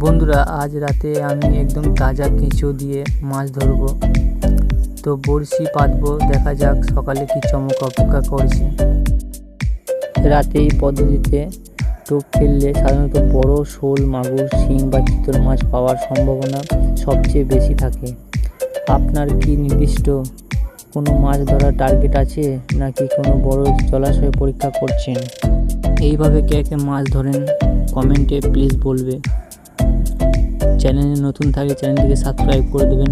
বন্ধুরা, আজ রাতে আমি একদম তাজা কেঁচো দিয়ে মাছ ধরবো। তো বড়শি পাতবো, দেখা যাক সকালে কি চমক অপেক্ষা করছে। রাতে এই পদ্ধতিতে টোপ ফেললে সাধারণত বড় শোল, মাগুর, শিং বা চিতল মাছ পাওয়ার সম্ভাবনা সবচেয়ে বেশি থাকে। আপনার কি নির্দিষ্ট কোনো মাছ ধরার টার্গেট আছে, নাকি কোনো বড় জলাশয় পরীক্ষা করছেন? এইভাবে কে কে মাছ ধরেন কমেন্টে প্লিজ বলবে। চ্যানেলে নতুন থাকলে চ্যানেলটিকে সাবস্ক্রাইব করে দেবেন।